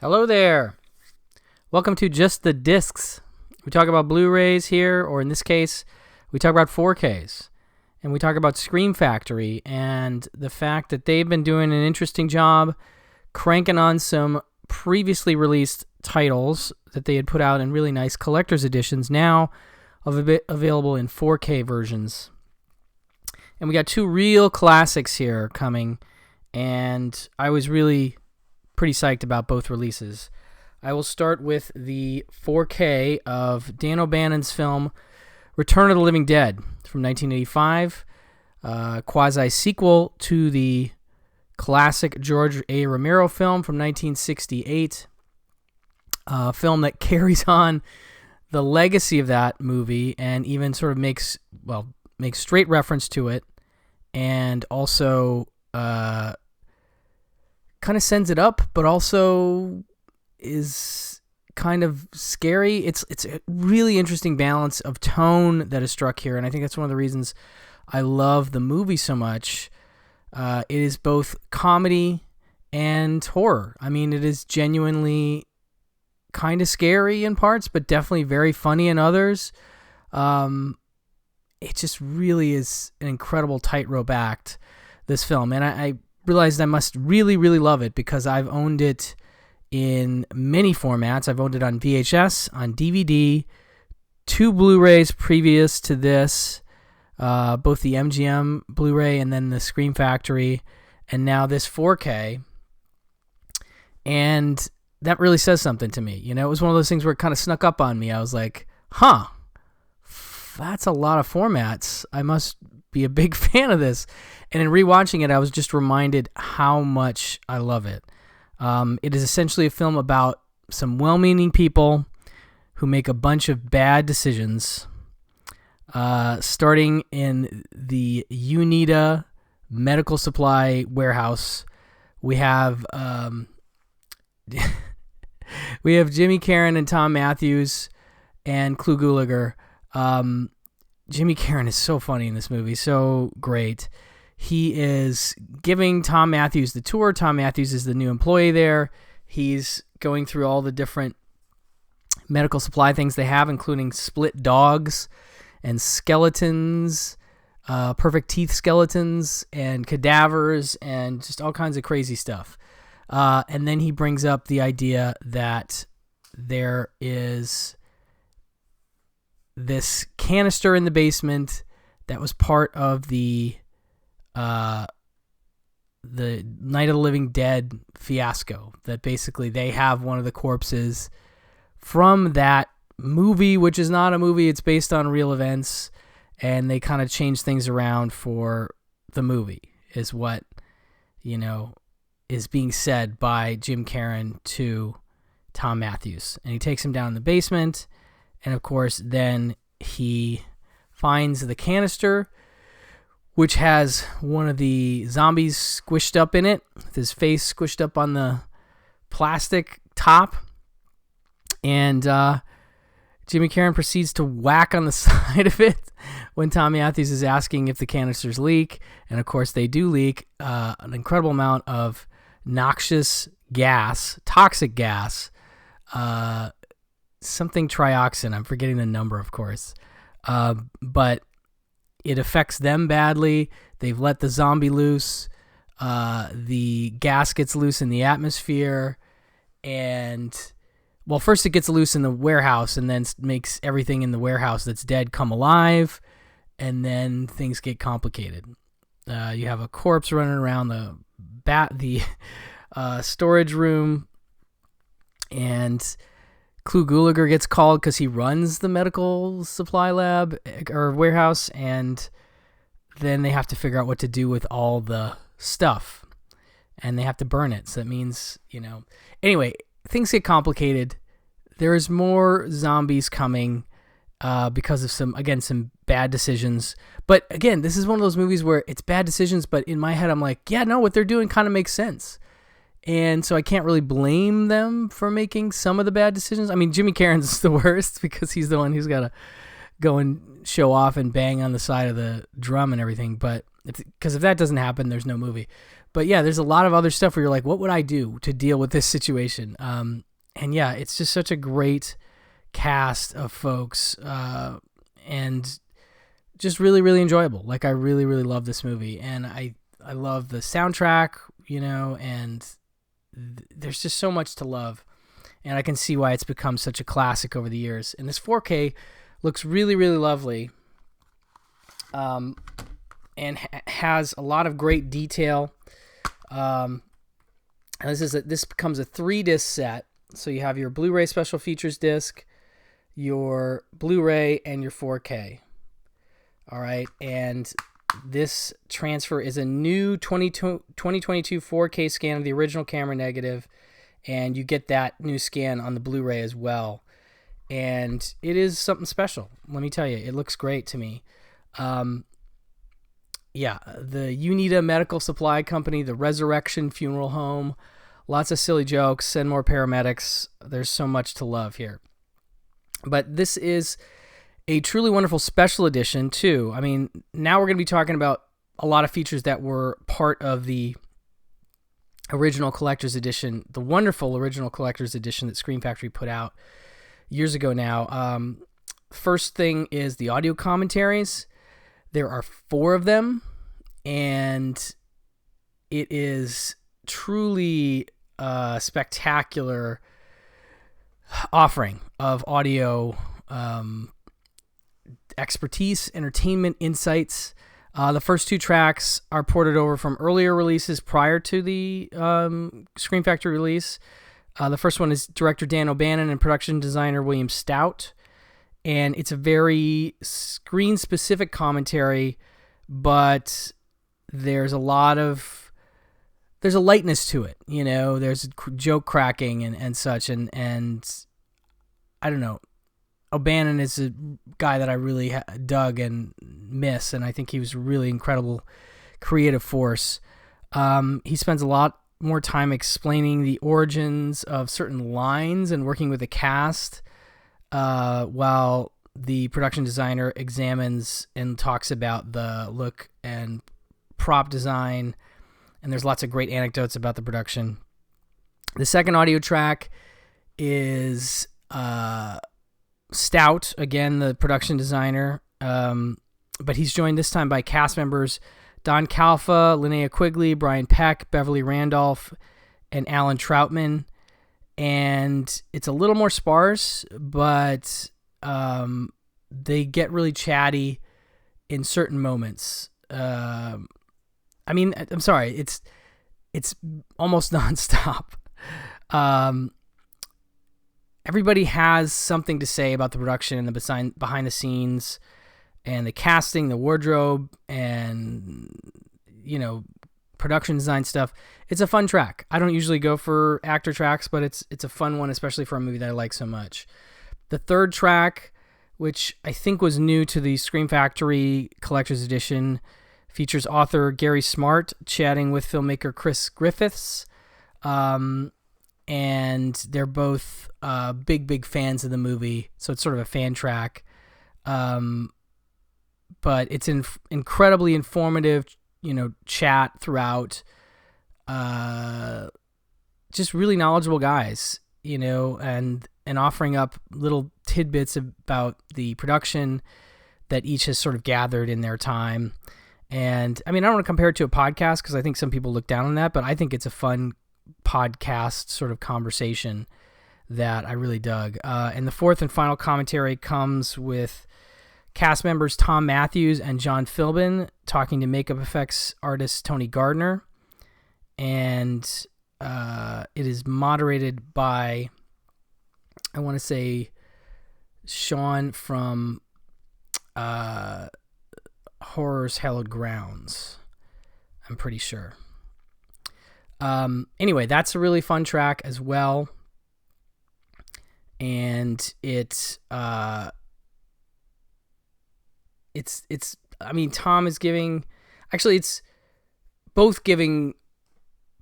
Hello there. Welcome to Just the Discs. We talk about Blu-rays here, or in this case, we talk about 4Ks. And we talk about Scream Factory and the fact that they've been doing an interesting job cranking on some previously released titles that they had put out in really nice collector's editions, now available in 4K versions. And we got two real classics here coming, and I was really pretty psyched about both releases. I will start with the 4K of Dan O'Bannon's film Return of the Living Dead from 1985, quasi-sequel to the classic George A. Romero film from 1968, a film that carries on the legacy of that movie and even sort of makes straight reference to it, and also kind of sends it up, but also is kind of scary. It's a really interesting balance of tone that is struck here, and I think that's one of the reasons I love the movie so much. It is both comedy and horror. I mean, it is genuinely kind of scary in parts, but definitely very funny in others. It just really is an incredible tightrope act, this film, and I realized I must really, really love it because I've owned it in many formats. I've owned it on VHS, on DVD, 2 Blu-rays previous to this, both the MGM Blu-ray and then the Scream Factory, and now this 4K. And that really says something to me. You know, it was one of those things where it kind of snuck up on me. I was like, that's a lot of formats. I must be a big fan of this. And in rewatching it, I was just reminded how much I love it. It is essentially a film about some well-meaning people who make a bunch of bad decisions. Starting in the Unita medical supply warehouse, we have Jimmy Carran and Tom Matthews and Clu Gulager. Jimmy Carran is so funny in this movie, so great. He is giving Tom Matthews the tour. Tom Matthews is the new employee there. He's going through all the different medical supply things they have, including split dogs and skeletons, perfect teeth skeletons, and cadavers, and just all kinds of crazy stuff. And then he brings up the idea that there is this canister in the basement that was part of the Night of the Living Dead fiasco, that basically they have one of the corpses from that movie, which is not a movie, it's based on real events, and they kind of change things around for the movie, is what, is being said by Jim Carran to Tom Matthews. And he takes him down in the basement, and of course then he finds the canister, which has one of the zombies squished up in it, with his face squished up on the plastic top. And Jimmy Carran proceeds to whack on the side of it when Tom Matthews is asking if the canisters leak. And of course they do leak an incredible amount of noxious gas, toxic gas, something trioxin. I'm forgetting the number, of course. But it affects them badly. They've let the zombie loose. The gas gets loose in the atmosphere. And, well, first it gets loose in the warehouse and then makes everything in the warehouse that's dead come alive. And then things get complicated. You have a corpse running around the storage room. And Clu Gulager gets called because he runs the medical supply lab or warehouse, and then they have to figure out what to do with all the stuff, and they have to burn it. So that means, anyway, things get complicated. There is more zombies coming because of some bad decisions. But again, this is one of those movies where it's bad decisions, but in my head I'm like, yeah, no, what they're doing kind of makes sense. And so I can't really blame them for making some of the bad decisions. I mean, Jimmy Carran's the worst because he's the one who's got to go and show off and bang on the side of the drum and everything. But because if that doesn't happen, there's no movie. But yeah, there's a lot of other stuff where you're like, what would I do to deal with this situation? And yeah, it's just such a great cast of folks, and just really, really enjoyable. Like, I really, really love this movie, and I love the soundtrack, and there's just so much to love, and I can see why it's become such a classic over the years. And this 4K looks really, really lovely, and has a lot of great detail. And this becomes a 3-disc set. So you have your Blu-ray special features disc, your Blu-ray, and your 4K. All right, and this transfer is a new 2022 4K scan of the original camera negative, and you get that new scan on the Blu-ray as well. And it is something special. Let me tell you, it looks great to me. Yeah, the Unita Medical Supply Company, the Resurrection Funeral Home, lots of silly jokes, send more paramedics. There's so much to love here. But this is a truly wonderful special edition, too. I mean, now we're going to be talking about a lot of features that were part of the original collector's edition, the wonderful original collector's edition that Scream Factory put out years ago now. First thing is the audio commentaries. There are 4 of them, and it is truly a spectacular offering of audio expertise, entertainment, insights. The first 2 tracks are ported over from earlier releases prior to the Scream Factory release. The first one is director Dan O'Bannon and production designer William Stout. And it's a very screen-specific commentary, but there's a lightness to it, there's joke cracking and such, and I don't know, O'Bannon is a guy that I really dug and miss, and I think he was a really incredible creative force. He spends a lot more time explaining the origins of certain lines and working with the cast, while the production designer examines and talks about the look and prop design, and there's lots of great anecdotes about the production. The second audio track is Stout, again, the production designer, but he's joined this time by cast members Don Calfa, Linnea Quigley, Brian Peck, Beverly Randolph, and Alan Troutman. And it's a little more sparse, but they get really chatty in certain moments. I'm sorry, it's almost nonstop. Everybody has something to say about the production and the behind the scenes and the casting, the wardrobe, and production design stuff. It's a fun track. I don't usually go for actor tracks, but it's a fun one, especially for a movie that I like so much. The third track, which I think was new to the Scream Factory Collector's Edition, features author Gary Smart chatting with filmmaker Chris Griffiths. And they're both big fans of the movie, so it's sort of a fan track. But it's incredibly informative, chat throughout. Just really knowledgeable guys, and offering up little tidbits about the production that each has sort of gathered in their time. And I mean, I don't want to compare it to a podcast because I think some people look down on that, but I think it's a fun podcast sort of conversation that I really dug. And the fourth and final commentary comes with cast members Tom Matthews and John Philbin talking to makeup effects artist Tony Gardner. And it is moderated by, I want to say, Sean from Horror's Hallowed Grounds. I'm pretty sure. Anyway, that's a really fun track as well. And it's Tom is giving, actually it's both giving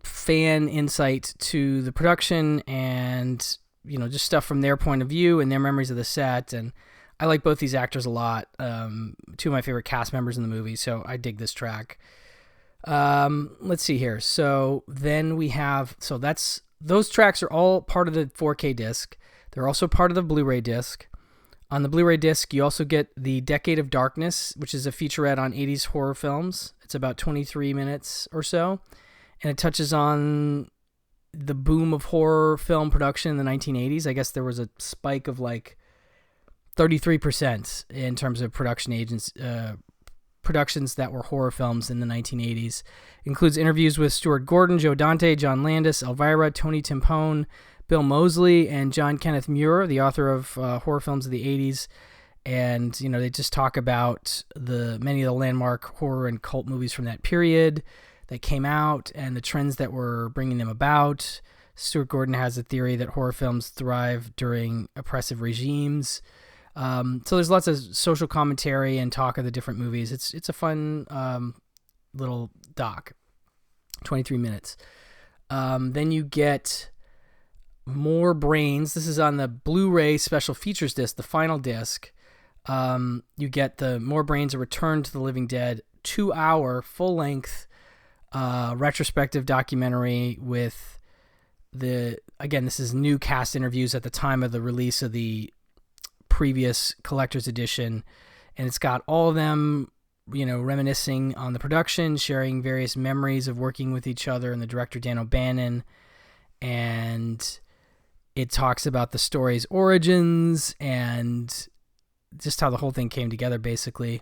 fan insight to the production and, just stuff from their point of view and their memories of the set. And I like both these actors a lot. 2 of my favorite cast members in the movie, so I dig this track. Let's see here. So then we have, those tracks are all part of the 4K disc. They're also part of the Blu-ray disc. On the Blu-ray disc, you also get the Decade of Darkness, which is a featurette on 80s horror films. It's about 23 minutes or so, and it touches on the boom of horror film production in the 1980s. I guess there was a spike of like 33% in terms of productions that were horror films in the 1980s. Includes interviews with Stuart Gordon, Joe Dante, John Landis, Elvira, Tony Timpone, Bill Moseley, and John Kenneth Muir, the author of horror films of the 80s. And, they just talk about many of the landmark horror and cult movies from that period that came out and the trends that were bringing them about. Stuart Gordon has a theory that horror films thrive during oppressive regimes. So there's lots of social commentary and talk of the different movies. It's a fun little doc, 23 minutes. Then you get More Brains. This is on the Blu-ray special features disc, the final disc. You get the More Brains, A Return to the Living Dead, 2-hour, full-length retrospective documentary with this is new cast interviews at the time of the release of the previous collector's edition, and it's got all of them, reminiscing on the production, sharing various memories of working with each other and the director Dan O'Bannon, and it talks about the story's origins and just how the whole thing came together, basically.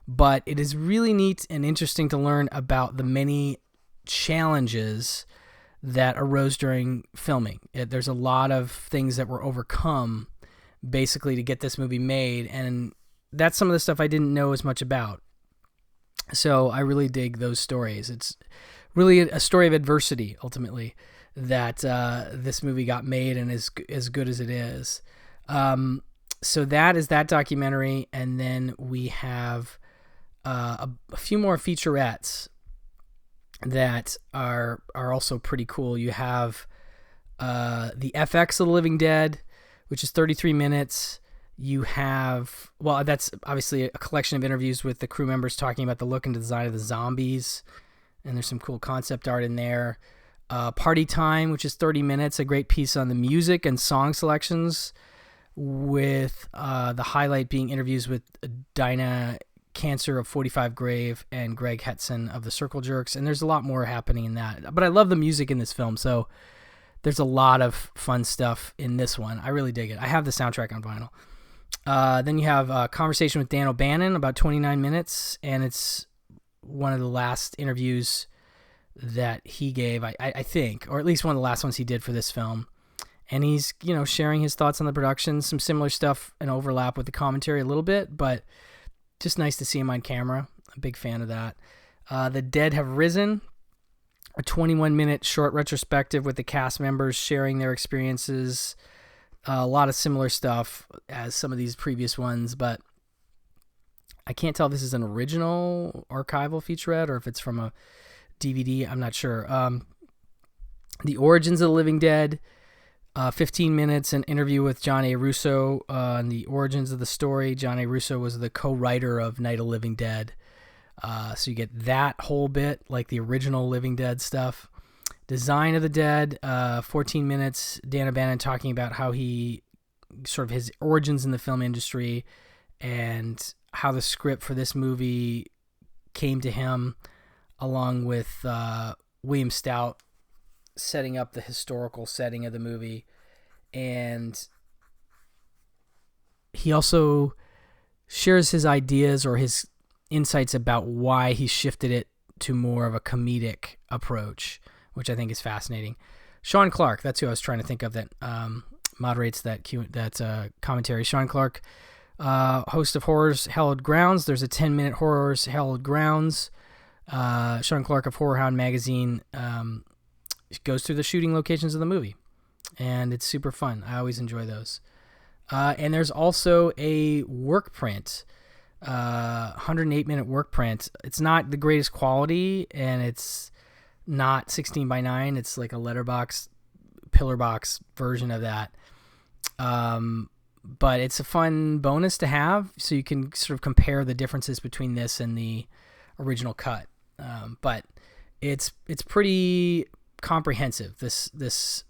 But it is really neat and interesting to learn about the many challenges that arose during filming. There's a lot of things that were overcome basically to get this movie made, and that's some of the stuff I didn't know as much about. So I really dig those stories. It's really a story of adversity, ultimately, that this movie got made and is as good as it is. So that is that documentary, and then we have a few more featurettes that are also pretty cool. You have the FX of the Living Dead, which is 33 minutes. You have, that's obviously a collection of interviews with the crew members talking about the look and design of the zombies, and there's some cool concept art in there. Party Time, which is 30 minutes, a great piece on the music and song selections, with the highlight being interviews with Dinah Cancer of 45 Grave and Greg Hetson of the Circle Jerks, and there's a lot more happening in that. But I love the music in this film, so there's a lot of fun stuff in this one. I really dig it. I have the soundtrack on vinyl. Then you have a conversation with Dan O'Bannon, about 29 minutes, and it's one of the last interviews that he gave, I think, or at least one of the last ones he did for this film. And he's, sharing his thoughts on the production, some similar stuff and overlap with the commentary a little bit, but just nice to see him on camera. I'm a big fan of that. The Dead Have Risen, a 21-minute short retrospective with the cast members sharing their experiences. A lot of similar stuff as some of these previous ones, but I can't tell if this is an original archival featurette or if it's from a DVD. I'm not sure. The Origins of the Living Dead, 15 minutes, an interview with John A. Russo on the origins of the story. John A. Russo was the co-writer of Night of the Living Dead. So you get that whole bit, like the original Living Dead stuff. Design of the Dead, 14 minutes. Dan O'Bannon talking about how he, sort of his origins in the film industry and how the script for this movie came to him, along with William Stout setting up the historical setting of the movie. And he also shares his ideas or his insights about why he shifted it to more of a comedic approach, which I think is fascinating. Sean Clark, that's who I was trying to think of that moderates that commentary. Sean Clark, host of Horrors Hallowed Grounds. There's a 10-minute Horrors Hallowed Grounds. Sean Clark of Horror Hound magazine goes through the shooting locations of the movie, and it's super fun. I always enjoy those. And there's also a work print, 108-minute work print. It's not the greatest quality, and it's not 16:9. It's like a letterbox, pillar box version of that. But it's a fun bonus to have, so you can sort of compare the differences between this and the original cut. But it's pretty comprehensive, this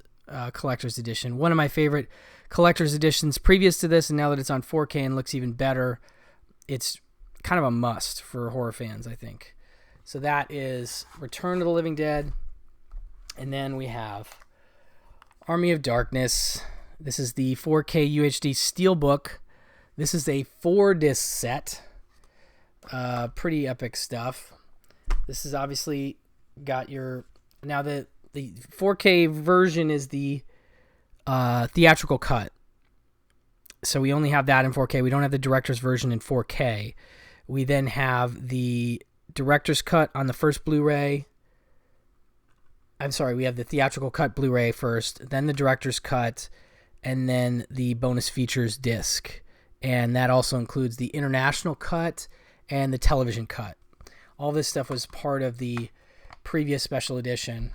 collector's edition. One of my favorite collector's editions previous to this, and now that it's on 4K and looks even better, it's kind of a must for horror fans, I think. So that is Return of the Living Dead. And then we have Army of Darkness. This is the 4K UHD Steelbook. This is a 4-disc set. Pretty epic stuff. This is obviously got your... Now, the 4K version is the theatrical cut. So we only have that in 4K. We don't have the director's version in 4K. We then have the director's cut on the first Blu-ray. I'm sorry, we have the theatrical cut Blu-ray first, then the director's cut, and then the bonus features disc. And that also includes the international cut and the television cut. All this stuff was part of the previous special edition.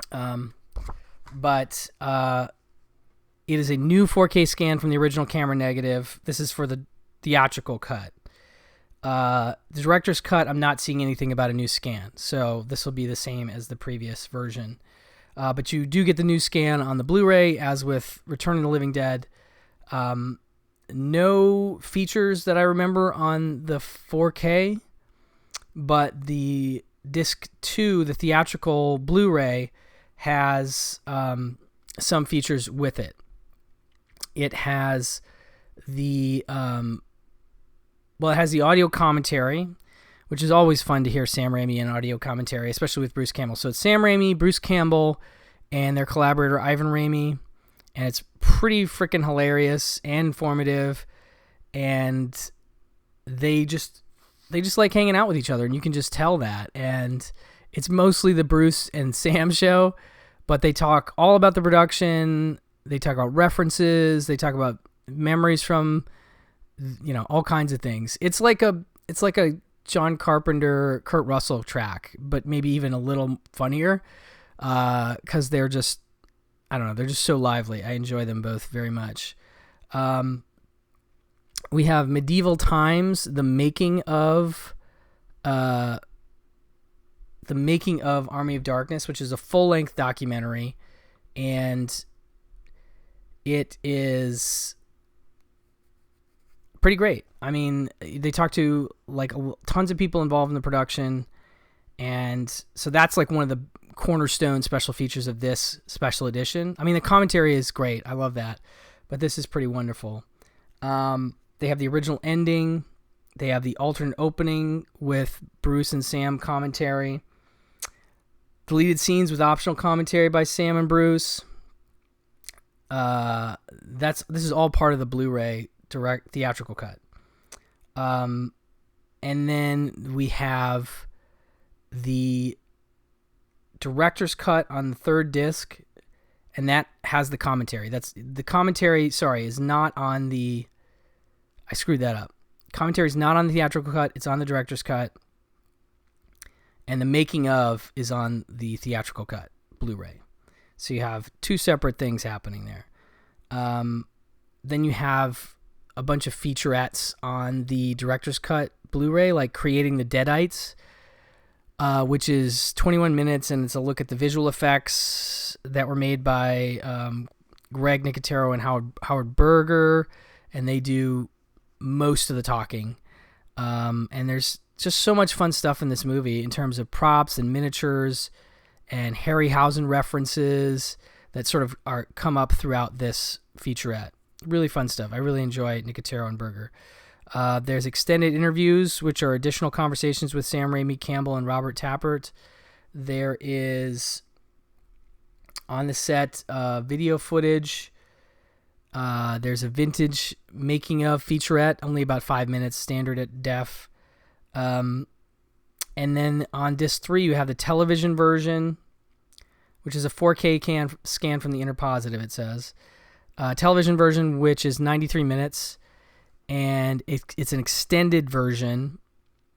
But it is a new 4K scan from the original camera negative. This is for the theatrical cut. The director's cut, I'm not seeing anything about a new scan, so this will be the same as the previous version. But you do get the new scan on the Blu-ray, as with Return of the Living Dead. No features that I remember on the 4K, but the disc 2, the theatrical Blu-ray, has some features with it. It has the it has the audio commentary, which is always fun to hear Sam Raimi in audio commentary, especially with Bruce Campbell. So it's Sam Raimi, Bruce Campbell, and their collaborator Ivan Raimi, and it's pretty freaking hilarious and informative, and they just like hanging out with each other, and you can just tell that. And it's mostly the Bruce and Sam show, but they talk all about the production. They talk about references. They talk about memories from, all kinds of things. It's like a John Carpenter, Kurt Russell track, but maybe even a little funnier, because they're just, I don't know, they're just so lively. I enjoy them both very much. We have Medieval Times, the making of Army of Darkness, which is a full-length documentary, and it is pretty great. I mean, they talk to tons of people involved in the production, and so that's like one of the cornerstone special features of this special edition. I mean, the commentary is great. I love that, but this is pretty wonderful. They have the original ending. They have the alternate opening with Bruce and Sam commentary. Deleted scenes with optional commentary by Sam and Bruce. This is all part of the Blu-ray direct theatrical cut. And then we have the director's cut on the third disc, and that has the commentary. That's the commentary. Sorry, is not on the. I screwed that up. Commentary is not on the theatrical cut. It's on the director's cut. And the making of is on the theatrical cut Blu-ray. So you have two separate things happening there. Then you have a bunch of featurettes on the director's cut Blu-ray, like Creating the Deadites, which is 21 minutes, and it's a look at the visual effects that were made by Greg Nicotero and Howard Berger, and they do most of the talking. And there's just so much fun stuff in this movie in terms of props and miniatures and Harryhausen references that sort of come up throughout this featurette. Really fun stuff. I really enjoy Nicotero and Berger. There's extended interviews, which are additional conversations with Sam Raimi, Campbell, and Robert Tappert. There is, on the set, video footage. There's a vintage making of featurette, only about 5 minutes, standard at def. And then on disc 3, you have the television version, which is a 4K scan from the Interpositive, it says. Television version, which is 93 minutes. And it's an extended version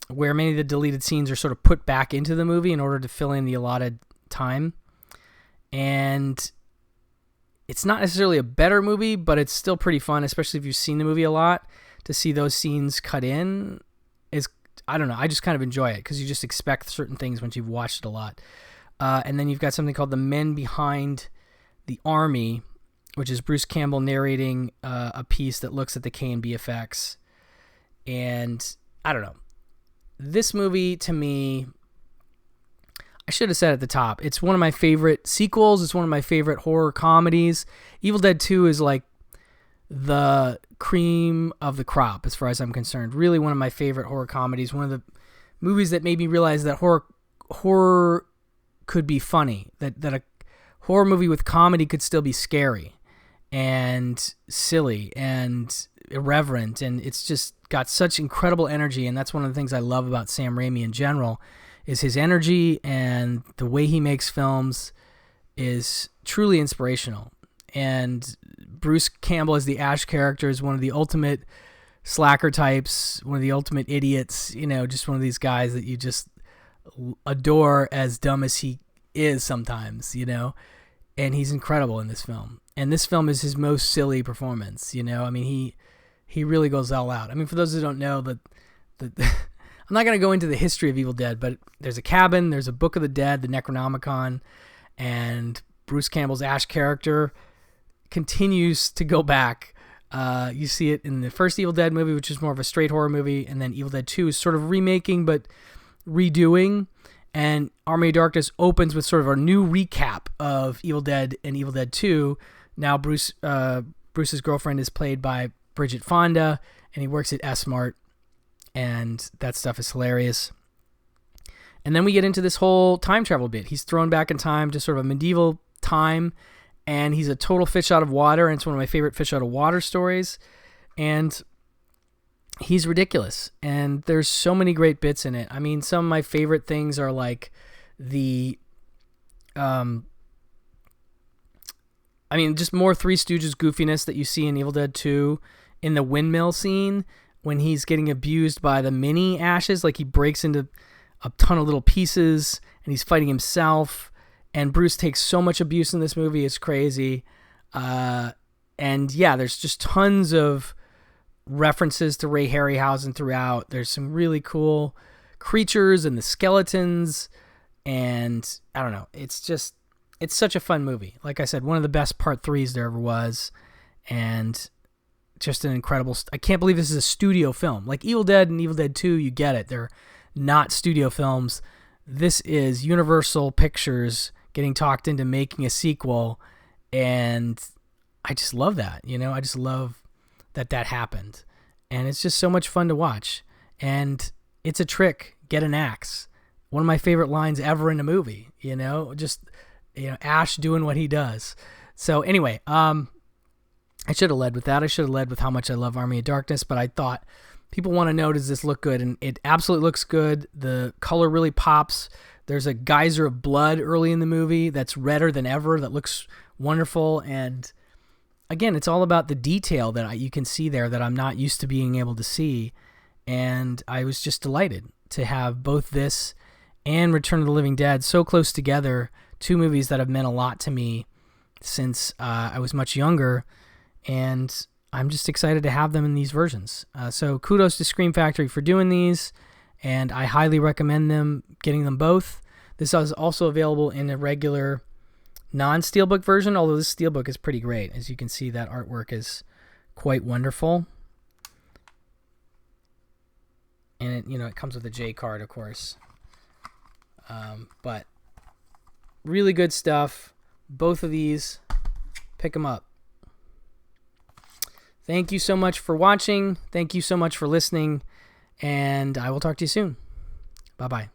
where many of the deleted scenes are sort of put back into the movie in order to fill in the allotted time. And it's not necessarily a better movie, but it's still pretty fun, especially if you've seen the movie a lot. To see those scenes cut in I don't know. I just kind of enjoy it because you just expect certain things once you've watched it a lot. And then you've got something called The Men Behind the Army, which is Bruce Campbell narrating a piece that looks at the K&B effects. And I don't know. This movie, to me, I should have said at the top, it's one of my favorite sequels. It's one of my favorite horror comedies. Evil Dead 2 is like the cream of the crop as far as I'm concerned. Really one of my favorite horror comedies. One of the movies that made me realize that horror could be funny. That a horror movie with comedy could still be scary and silly and irreverent, and it's just got such incredible energy. And that's one of the things I love about Sam Raimi in general, is his energy, and the way he makes films is truly inspirational. And Bruce Campbell as the Ash character is one of the ultimate slacker types, one of the ultimate idiots, just one of these guys that you just adore, as dumb as he is sometimes, and he's incredible in this film. And this film is his most silly performance, I mean, he really goes all out. I mean, for those who don't know, that I'm not going to go into the history of Evil Dead, but there's a cabin, there's a Book of the Dead, the Necronomicon, and Bruce Campbell's Ash character continues to go back. You see it in the first Evil Dead movie, which is more of a straight horror movie, and then Evil Dead 2 is sort of remaking but redoing, and Army of Darkness opens with sort of a new recap of Evil Dead and Evil Dead 2. Now Bruce's girlfriend is played by Bridget Fonda, and he works at S-Mart, and that stuff is hilarious. And then we get into this whole time travel bit. He's thrown back in time to sort of a medieval time, and he's a total fish out of water, and it's one of my favorite fish out of water stories. And he's ridiculous, and there's so many great bits in it. I mean, some of my favorite things are like just more Three Stooges goofiness that you see in Evil Dead 2 in the windmill scene when he's getting abused by the mini Ashes. Like, he breaks into a ton of little pieces and he's fighting himself, and Bruce takes so much abuse in this movie. It's crazy. And yeah, there's just tons of references to Ray Harryhausen throughout. There's some really cool creatures and the skeletons, and I don't know, it's such a fun movie. Like I said, one of the best part 3s there ever was, and just an incredible I can't believe this is a studio film. Like Evil Dead and Evil Dead 2, you get it, they're not studio films. This is Universal Pictures getting talked into making a sequel, and I just love that. I just love that happened, and it's just so much fun to watch. And it's a trick. Get an axe. One of my favorite lines ever in a movie. Ash doing what he does. So anyway, I should have led with that. I should have led with how much I love Army of Darkness, but I thought people want to know, does this look good? And it absolutely looks good. The color really pops. There's a geyser of blood early in the movie that's redder than ever. That looks wonderful. And again, it's all about the detail that you can see there that I'm not used to being able to see. And I was just delighted to have both this and Return of the Living Dead so close together, two movies that have meant a lot to me since I was much younger. And I'm just excited to have them in these versions. So kudos to Scream Factory for doing these, and I highly recommend them getting them both. This is also available in a regular non-steelbook version, although this steelbook is pretty great. As you can see, that artwork is quite wonderful. And it comes with a J card, of course. But really good stuff. Both of these, pick them up. Thank you so much for watching. Thank you so much for listening. And I will talk to you soon. Bye-bye.